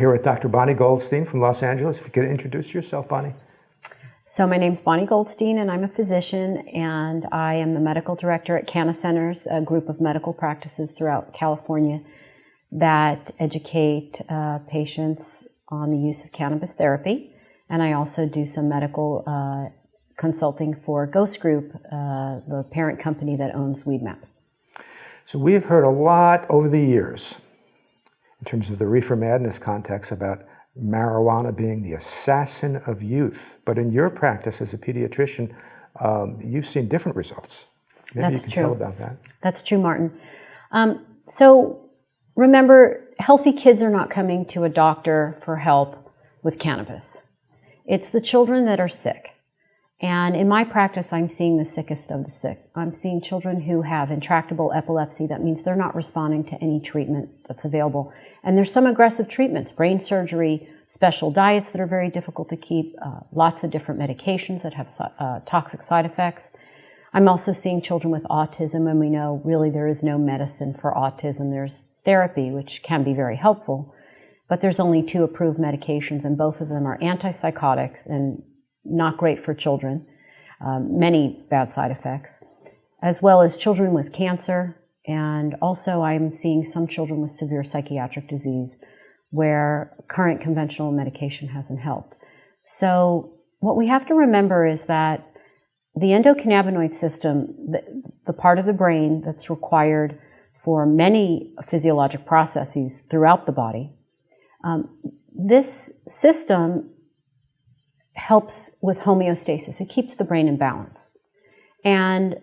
here with Dr. Bonnie Goldstein from Los Angeles. If you could introduce yourself, Bonnie. So my name's Bonnie Goldstein, and I'm a physician, and I am the medical director at Canna Centers, a group of medical practices throughout California that educate patients on the use of cannabis therapy. And I also do some medical consulting for Ghost Group, the parent company that owns Weedmaps. So we have heard a lot over the years in terms of the reefer madness context about marijuana being the assassin of youth. But in your practice as a pediatrician, you've seen different results. Maybe That's you can true. tell about that. That's true, Martin. So remember, healthy kids are not coming to a doctor for help with cannabis. It's the children that are sick. And in my practice, I'm seeing the sickest of the sick. I'm seeing children who have intractable epilepsy. That means they're not responding to any treatment that's available. And there's some aggressive treatments, brain surgery, special diets that are very difficult to keep, lots of different medications that have toxic side effects. I'm also seeing children with autism, and we know really there is no medicine for autism. There's therapy, which can be very helpful, but there's only 2 approved medications, and both of them are antipsychotics and not great for children, many bad side effects, as well as children with cancer. And also I'm seeing some children with severe psychiatric disease where current conventional medication hasn't helped. So what we have to remember is that the endocannabinoid system, the part of the brain that's required for many physiologic processes throughout the body, this system helps with homeostasis. It keeps the brain in balance. And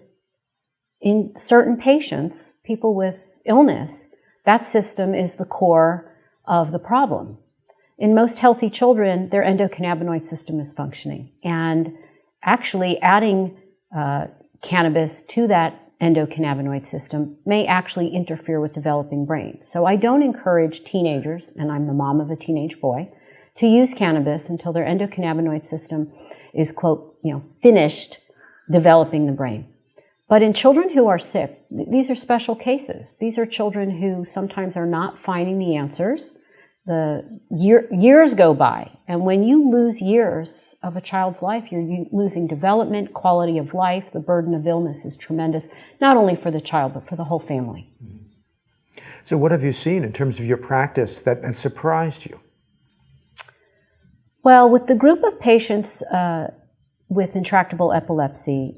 in certain patients, people with illness, that system is the core of the problem. In most healthy children, their endocannabinoid system is functioning. And actually adding cannabis to that endocannabinoid system may actually interfere with developing brain. So I don't encourage teenagers, and I'm the mom of a teenage boy, to use cannabis until their endocannabinoid system is, quote, finished developing the brain. But in children who are sick, these are special cases. These are children who sometimes are not finding the answers. The years go by, and when you lose years of a child's life, you're losing development, quality of life. The burden of illness is tremendous, not only for the child, but for the whole family. So what have you seen in terms of your practice that has surprised you? Well, with the group of patients with intractable epilepsy,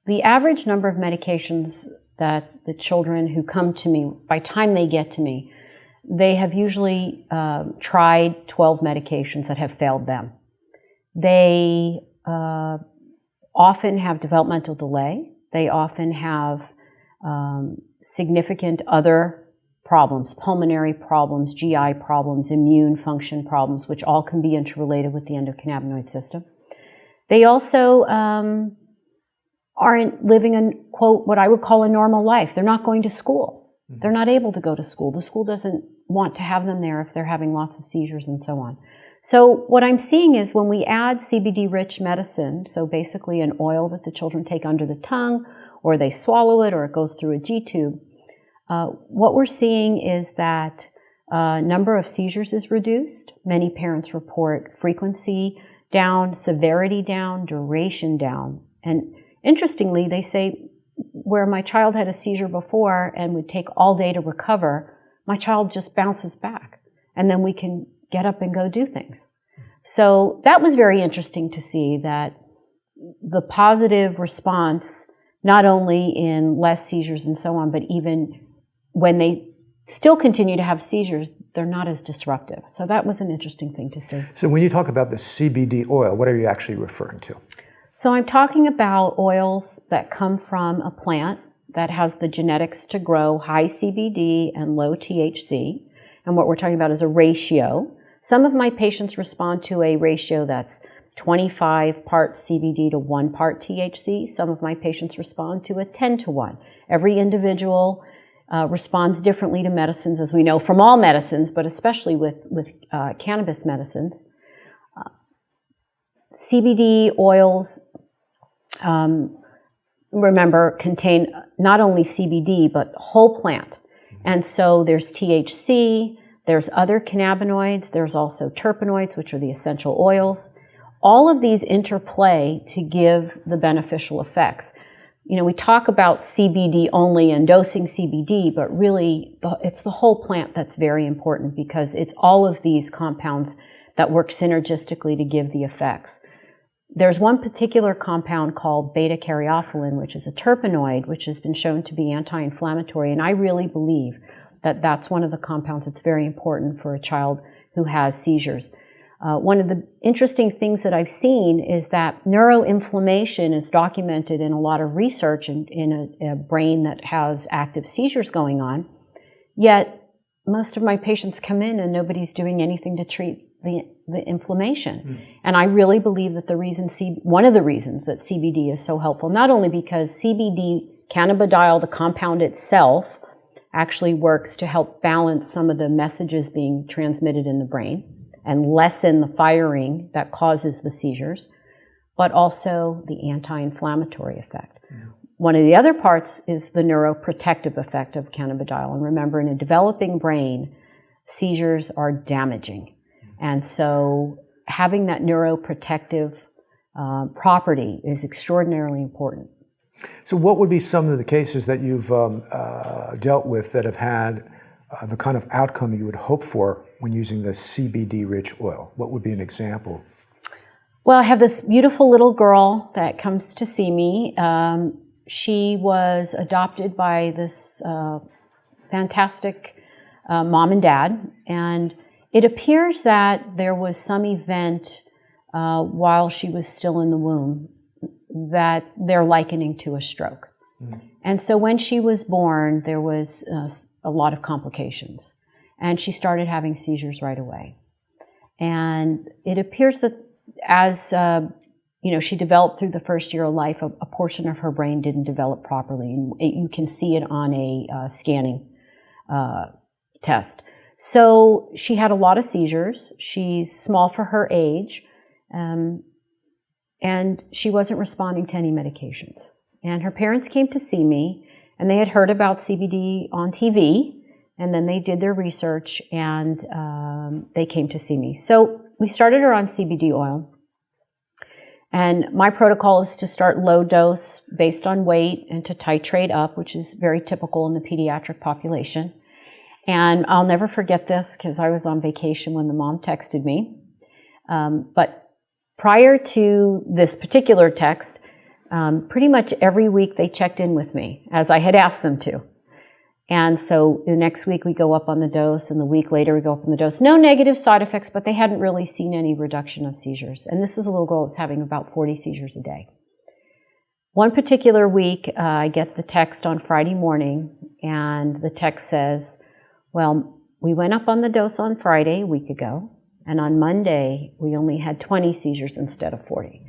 the average number of medications that the children who come to me, by the time they get to me, they have usually tried 12 medications that have failed them. They often have developmental delay. They often have significant other problems, pulmonary problems, GI problems, immune function problems, which all can be interrelated with the endocannabinoid system. They also aren't living a, quote, what I would call a normal life. They're not going to school. They're not able to go to school. The school doesn't want to have them there if they're having lots of seizures and so on. So what I'm seeing is when we add CBD-rich medicine, so basically an oil that the children take under the tongue, or they swallow it, or it goes through a G-tube, what we're seeing is that number of seizures is reduced. Many parents report frequency down, severity down, duration down. And interestingly, they say, where my child had a seizure before and would take all day to recover, my child just bounces back. And then we can get up and go do things. So that was very interesting to see, that the positive response, not only in less seizures and so on, but even when they still continue to have seizures, they're not as disruptive. So that was an interesting thing to see. So when you talk about the CBD oil, what are you actually referring to? So I'm talking about oils that come from a plant that has the genetics to grow high CBD and low THC. And what we're talking about is a ratio. Some of my patients respond to a ratio that's 25 parts CBD to 1 part THC. Some of my patients respond to a 10 to 1. Every individual responds differently to medicines, as we know from all medicines, but especially with cannabis medicines. CBD oils, remember, contain not only CBD, but whole plant. And so there's THC, There's other cannabinoids. There's also terpenoids, which are the essential oils. All of these interplay to give the beneficial effects. We talk about CBD only and dosing CBD, but really it's the whole plant that's very important, because it's all of these compounds that work synergistically to give the effects. There's one particular compound called beta-caryophyllene, which is a terpenoid, which has been shown to be anti-inflammatory, and I really believe that that's one of the compounds that's very important for a child who has seizures. One of the interesting things that I've seen is that neuroinflammation is documented in a lot of research in a brain that has active seizures going on, yet most of my patients come in and nobody's doing anything to treat the inflammation. And I really believe that one of the reasons that CBD is so helpful, not only because CBD, cannabidiol, the compound itself, actually works to help balance some of the messages being transmitted in the brain and lessen the firing that causes the seizures, but also the anti-inflammatory effect. One of the other parts is the neuroprotective effect of cannabidiol. And remember, in a developing brain, seizures are damaging. And so having that neuroprotective property is extraordinarily important. So what would be some of the cases that you've dealt with that have had the kind of outcome you would hope for when using the CBD-rich oil? What would be an example? Well, I have this beautiful little girl that comes to see me. She was adopted by this fantastic mom and dad, and it appears that there was some event while she was still in the womb that they're likening to a stroke. And so when she was born, there was a lot of complications, and she started having seizures right away. And it appears that as she developed through the first year of life, a portion of her brain didn't develop properly, and you can see it on a scanning test. So she had a lot of seizures. She's small for her age, and she wasn't responding to any medications. And her parents came to see me, and they had heard about CBD on TV, and then they did their research, and they came to see me. So we started her on CBD oil, and my protocol is to start low dose based on weight and to titrate up, which is very typical in the pediatric population. And I'll never forget this because I was on vacation when the mom texted me. But prior to this particular text, pretty much every week they checked in with me, as I had asked them to. And so the next week we go up on the dose, and the week later we go up on the dose. No negative side effects, but they hadn't really seen any reduction of seizures. And this is a little girl that's having about 40 seizures a day. One particular week, I get the text on Friday morning, and the text says, well, we went up on the dose on Friday a week ago, and on Monday we only had 20 seizures instead of 40.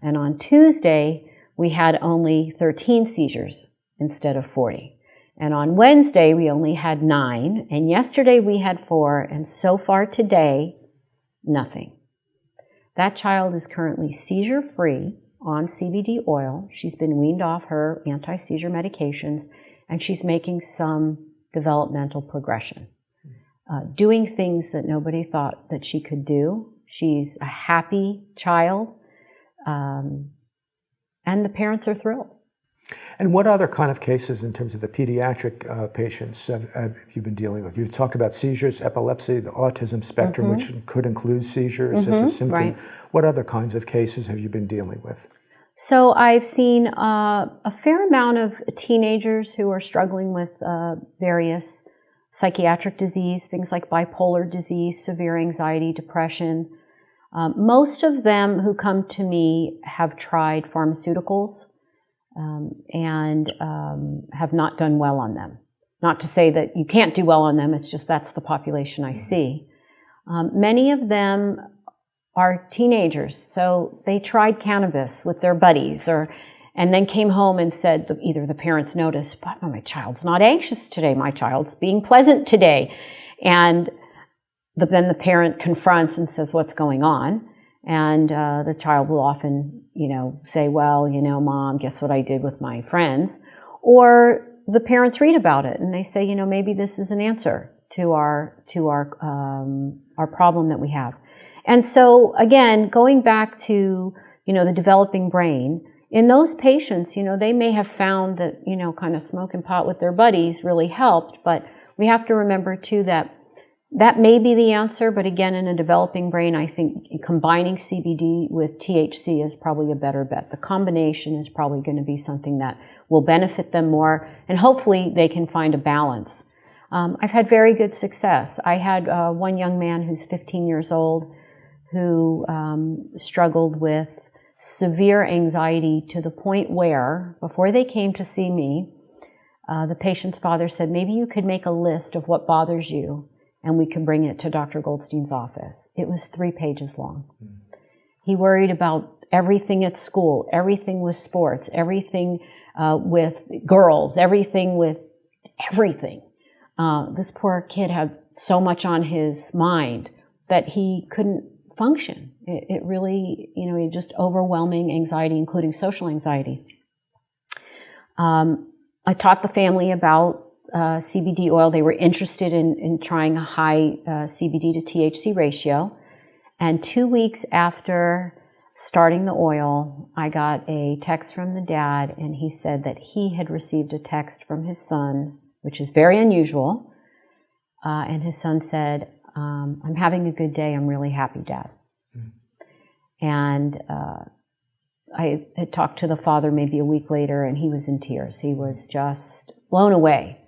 And on Tuesday we had only 13 seizures instead of 40. And on Wednesday we only had 9, and yesterday we had 4, and so far today, nothing. That child is currently seizure-free on CBD oil. She's been weaned off her anti-seizure medications, and she's making some developmental progression, doing things that nobody thought that she could do. She's a happy child, and the parents are thrilled. And what other kind of cases in terms of the pediatric patients have you been dealing with? You've talked about seizures, epilepsy, the autism spectrum, which could include seizures as a symptom. Right. What other kinds of cases have you been dealing with? So I've seen a fair amount of teenagers who are struggling with various psychiatric disease, things like bipolar disease, severe anxiety, depression. Most of them who come to me have tried pharmaceuticals and have not done well on them. Not to say that you can't do well on them, it's just that's the population I see. Many of them are teenagers, so they tried cannabis with their buddies, and then came home and said, either the parents noticed, but my child's not anxious today, my child's being pleasant today. And then the parent confronts and says, what's going on? And the child will often, say, well, Mom, guess what I did with my friends? Or the parents read about it and they say, maybe this is an answer to our problem that we have. And so again, going back to, the developing brain, in those patients, they may have found that, kind of smoking pot with their buddies really helped, but we have to remember too that may be the answer, but again, in a developing brain, I think combining CBD with THC is probably a better bet. The combination is probably going to be something that will benefit them more, and hopefully they can find a balance. I've had very good success. I had one young man who's 15 years old who struggled with severe anxiety to the point where, before they came to see me, the patient's father said, maybe you could make a list of what bothers you, and we could bring it to Dr. Goldstein's office. It was 3 pages long. He worried about everything at school, everything with sports, everything with girls, everything with everything. This poor kid had so much on his mind that he couldn't function. It really, just overwhelming anxiety, including social anxiety. I taught the family about CBD oil. They were interested in trying a high CBD to THC ratio. And 2 weeks after starting the oil, I got a text from the dad, and he said that he had received a text from his son, which is very unusual. And his son said, I'm having a good day. I'm really happy, Dad. And I had talked to the father maybe a week later, and he was in tears. He was just blown away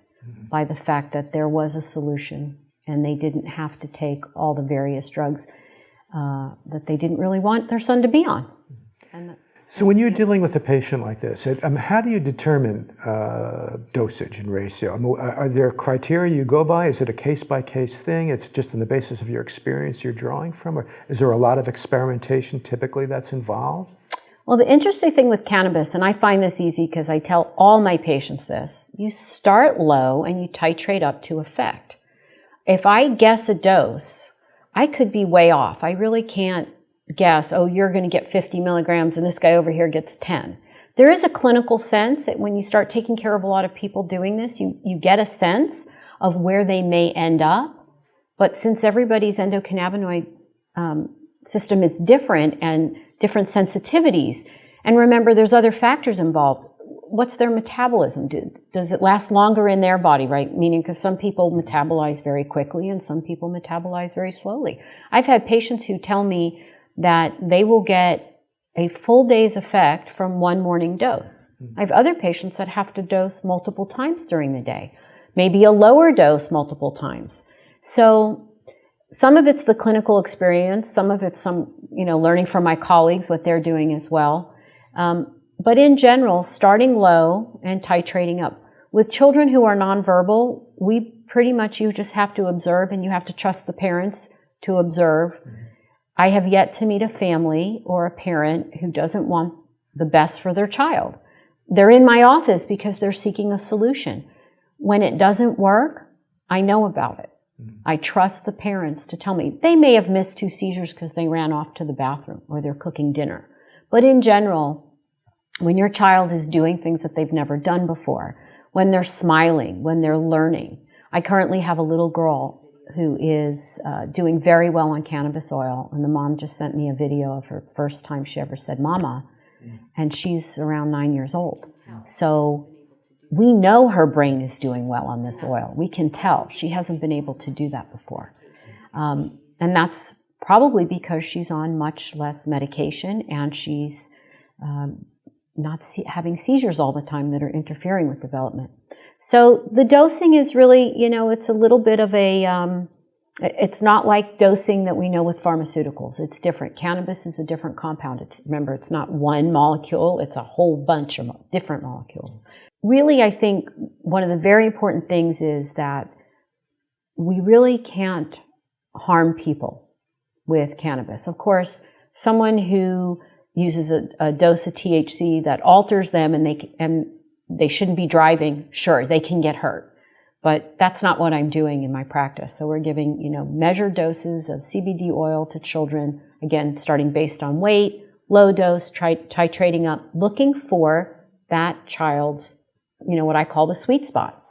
by the fact that there was a solution, and they didn't have to take all the various drugs that they didn't really want their son to be on. So when you're dealing with a patient like this, how do you determine dosage and ratio? Are there criteria you go by? Is it a case-by-case thing? It's just on the basis of your experience you're drawing from? Or is there a lot of experimentation typically that's involved? Well, the interesting thing with cannabis, and I find this easy because I tell all my patients this, you start low and you titrate up to effect. If I guess a dose, I could be way off. I really can't guess, you're going to get 50 milligrams and this guy over here gets 10. There is a clinical sense that when you start taking care of a lot of people doing this, you get a sense of where they may end up. But since everybody's endocannabinoid system is different and different sensitivities, and remember there's other factors involved. What's their metabolism? Does it last longer in their body, right? Meaning, because some people metabolize very quickly and some people metabolize very slowly. I've had patients who tell me that they will get a full day's effect from one morning dose. I have other patients that have to dose multiple times during the day, maybe a lower dose multiple times. So some of it's the clinical experience, some of it's learning from my colleagues what they're doing as well. But in general, starting low and titrating up. With children who are nonverbal, you just have to observe, and you have to trust the parents to observe. I have yet to meet a family or a parent who doesn't want the best for their child. They're in my office because they're seeking a solution. When it doesn't work, I know about it. I trust the parents to tell me. They may have missed 2 seizures because they ran off to the bathroom or they're cooking dinner. But in general, when your child is doing things that they've never done before, when they're smiling, when they're learning. I currently have a little girl who is doing very well on cannabis oil, and the mom just sent me a video of her first time she ever said mama, and she's around 9 years old. So we know her brain is doing well on this oil. We can tell. She hasn't been able to do that before. And that's probably because she's on much less medication, and she's not having seizures all the time that are interfering with development. So the dosing is really, it's a little bit of it's not like dosing that we know with pharmaceuticals. It's different. Cannabis is a different compound. Remember, it's not one molecule. It's a whole bunch of different molecules. Really, I think one of the very important things is that we really can't harm people with cannabis. Of course, someone who uses a dose of THC that alters them and they shouldn't be driving, sure, they can get hurt. But that's not what I'm doing in my practice. So we're giving, measured doses of CBD oil to children, again, starting based on weight, low dose, titrating up, looking for that child's, what I call the sweet spot.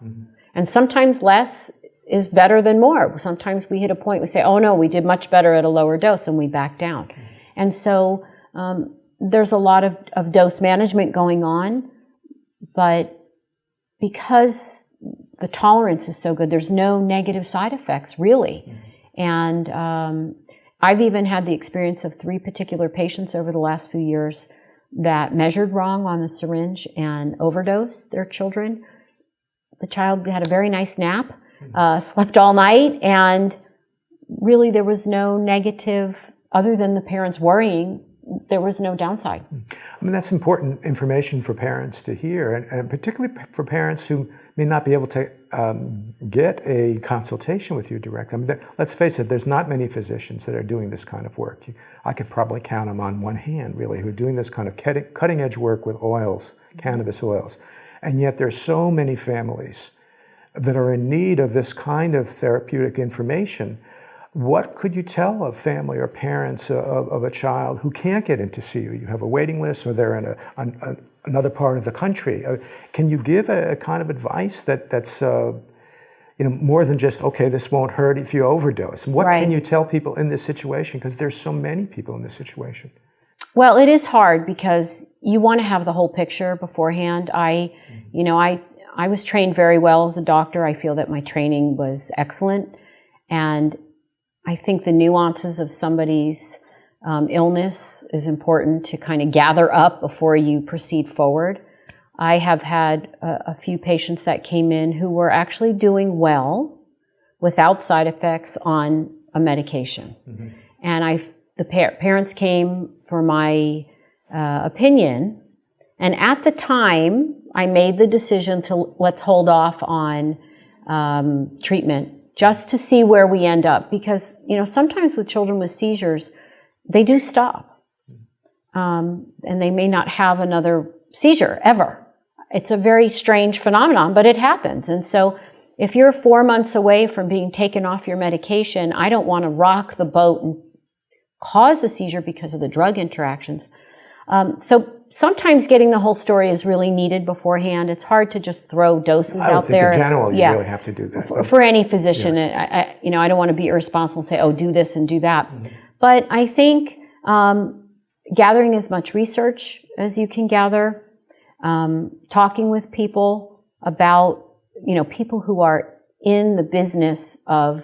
And sometimes less is better than more. Sometimes we hit a point, we say, oh no, we did much better at a lower dose, and we back down. And so there's a lot of dose management going on, but because the tolerance is so good, there's no negative side effects, really. And I've even had the experience of 3 particular patients over the last few years that measured wrong on the syringe and overdosed their children. The child had a very nice nap, slept all night, and really there was no negative, other than the parents worrying, there was no downside. I mean, that's important information for parents to hear, and particularly for parents who may not be able to get a consultation with you directly. I mean, let's face it, there's not many physicians that are doing this kind of work. I could probably count them on one hand, really, who are doing this kind of cutting-edge work with oils, cannabis oils. And yet there's so many families that are in need of this kind of therapeutic information. What could you tell a family or parents of a child who can't get in to see you? You have a waiting list, or they're in another part of the country. Can you give a kind of advice that's more than just, okay, this won't hurt if you overdose? What can you tell people in this situation? Because there's so many people in this situation. Well, it is hard because you want to have the whole picture beforehand. I was trained very well as a doctor. I feel that my training was excellent, and I think the nuances of somebody's illness is important to kind of gather up before you proceed forward. I have had a few patients that came in who were actually doing well without side effects on a medication. And the parents came for my opinion, and at the time I made the decision to let's hold off on treatment just to see where we end up, because sometimes with children with seizures, they do stop, and they may not have another seizure ever. It's a very strange phenomenon, but it happens. And so if you're 4 months away from being taken off your medication, I don't want to rock the boat and cause a seizure because of the drug interactions. So sometimes getting the whole story is really needed beforehand. It's hard to just throw doses out there. I think in general you really have to do that. For any physician, I don't want to be irresponsible and say, oh, do this and do that. But I think gathering as much research as you can gather, talking with people about, people who are in the business of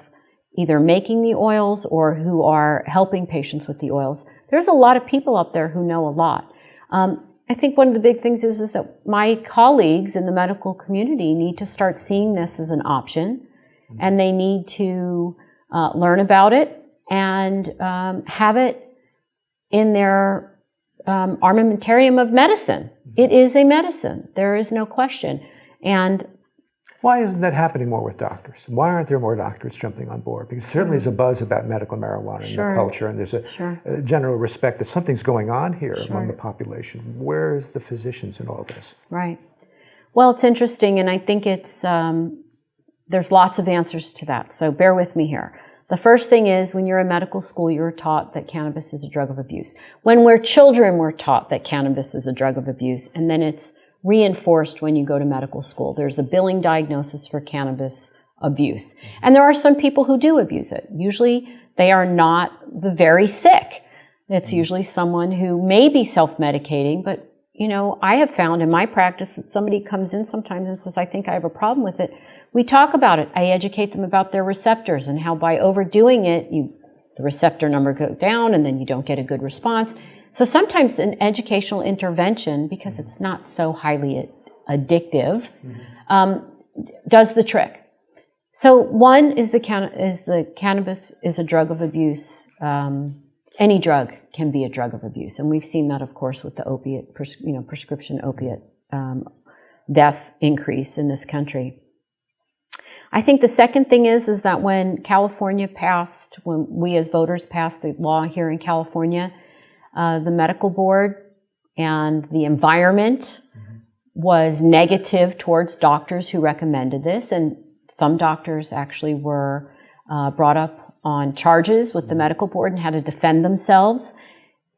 either making the oils or who are helping patients with the oils. There's a lot of people out there who know a lot. I think one of the big things is that my colleagues in the medical community need to start seeing this as an option, and they need to learn about it and have it in their armamentarium of medicine. It is a medicine. There is no question. And why isn't that happening more with doctors? Why aren't there more doctors jumping on board? Because certainly there's a buzz about medical marijuana in the culture, and there's a general respect that something's going on here among the population. Where is the physicians in all this? Right. Well, it's interesting, and I think it's there's lots of answers to that. So bear with me here. The first thing is, when you're in medical school, you're taught that cannabis is a drug of abuse. When we're children, we're taught that cannabis is a drug of abuse, and then it's reinforced when you go to medical school. There's a billing diagnosis for cannabis abuse. And there are some people who do abuse it. Usually they are not the very sick. It's usually someone who may be self-medicating, but I have found in my practice that somebody comes in sometimes and says, I think I have a problem with it. We talk about it. I educate them about their receptors and how by overdoing it, the receptor number goes down and then you don't get a good response. So sometimes an educational intervention, because it's not so highly addictive, does the trick. So one is the cannabis is a drug of abuse. Any drug can be a drug of abuse, and we've seen that, of course, with the opiate, prescription opiate death increase in this country. I think the second thing is that when California passed, when we as voters passed the law here in California, the medical board and the environment was negative towards doctors who recommended this, and some doctors actually were brought up on charges with the medical board and had to defend themselves.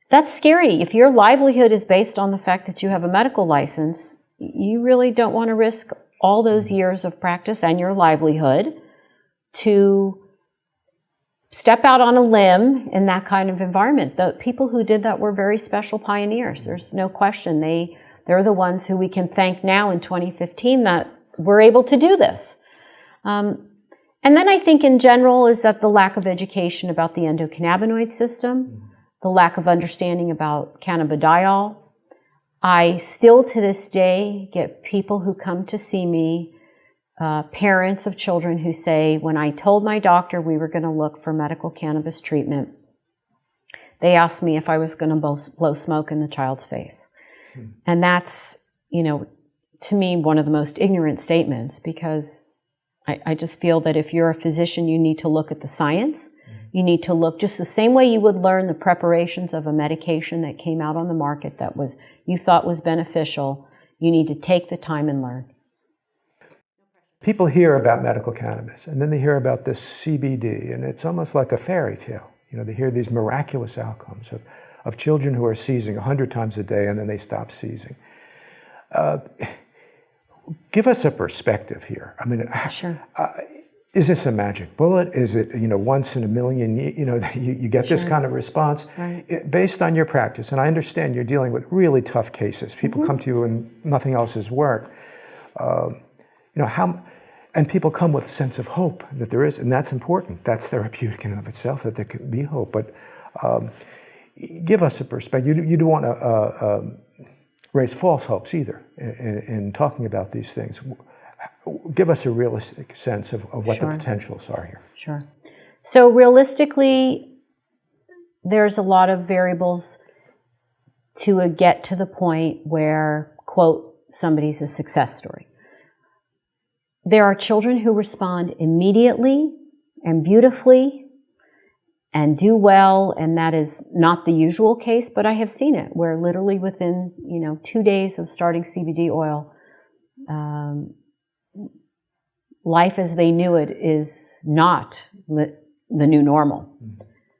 That's scary. If your livelihood is based on the fact that you have a medical license, you really don't want to risk all those years of practice and your livelihood to step out on a limb in that kind of environment. The people who did that were very special pioneers. There's no question. They're the ones who we can thank now in 2015 that we're able to do this. And then I think in general is that the lack of education about the endocannabinoid system, the lack of understanding about cannabidiol. I still to this day get people who come to see me, parents of children who say, when I told my doctor we were going to look for medical cannabis treatment, they asked me if I was going to blow smoke in the child's face. And that's, to me, one of the most ignorant statements, because I just feel that if you're a physician, you need to look at the science. You need to look just the same way you would learn the preparations of a medication that came out on the market that you thought was beneficial. You need to take the time and learn. People hear about medical cannabis, and then they hear about this CBD, and it's almost like a fairy tale. They hear these miraculous outcomes of children who are seizing 100 times a day, and then they stop seizing. Give us a perspective here. I mean, sure. Is this a magic bullet? Is it, once in a million, you get this kind of response? Right. Based on your practice, and I understand you're dealing with really tough cases. People come to you and nothing else has worked. And people come with a sense of hope that there is, and that's important. That's therapeutic in and of itself, that there can be hope. But give us a perspective. You don't want to raise false hopes either in talking about these things. Give us a realistic sense of what the potentials are here. Sure. So realistically, there's a lot of variables to get to the point where, quote, somebody's a success story. There are children who respond immediately and beautifully and do well, and that is not the usual case, but I have seen it where literally within 2 days of starting CBD oil, life as they knew it is not the new normal.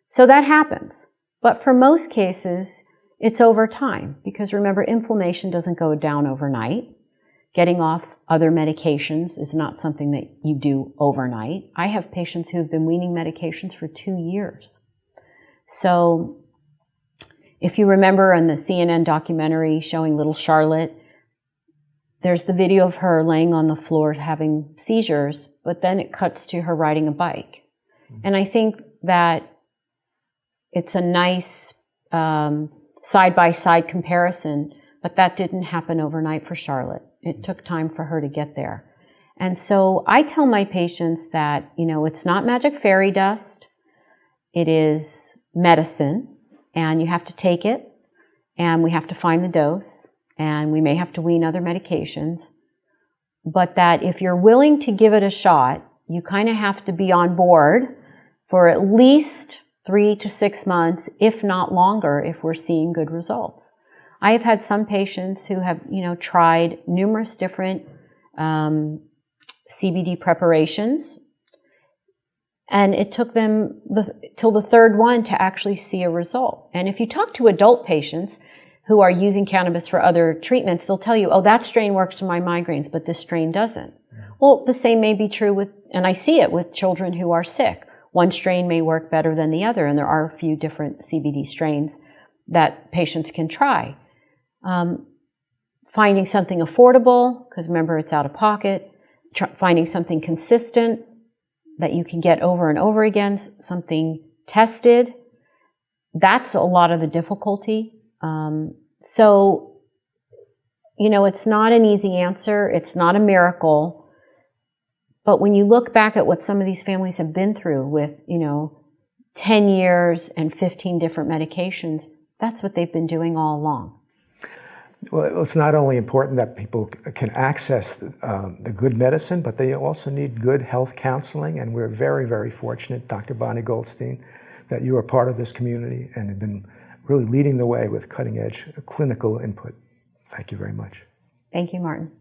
So that happens. But for most cases, it's over time, because remember, inflammation doesn't go down overnight. Getting off other medications is not something that you do overnight. I have patients who have been weaning medications for 2 years. So if you remember in the CNN documentary showing little Charlotte, there's the video of her laying on the floor having seizures, but then it cuts to her riding a bike. And I think that it's a nice side-by-side comparison, but that didn't happen overnight for Charlotte. It took time for her to get there. And so I tell my patients that, it's not magic fairy dust. It is medicine, and you have to take it, and we have to find the dose, and we may have to wean other medications. But that if you're willing to give it a shot, you kind of have to be on board for at least 3 to 6 months, if not longer, if we're seeing good results. I have had some patients who have, tried numerous different CBD preparations, and it took them till the third one to actually see a result. And if you talk to adult patients who are using cannabis for other treatments, they'll tell you, oh, that strain works for my migraines, but this strain doesn't. Well, the same may be true and I see it with children who are sick. One strain may work better than the other, and there are a few different CBD strains that patients can try. Finding something affordable, because remember, it's out of pocket. Finding something consistent that you can get over and over again, something tested. That's a lot of the difficulty. So, it's not an easy answer. It's not a miracle. But when you look back at what some of these families have been through with, 10 years and 15 different medications, that's what they've been doing all along. Well, it's not only important that people can access the good medicine, but they also need good health counseling. And we're very, very fortunate, Dr. Bonnie Goldstein, that you are part of this community and have been really leading the way with cutting-edge clinical input. Thank you very much. Thank you, Martin.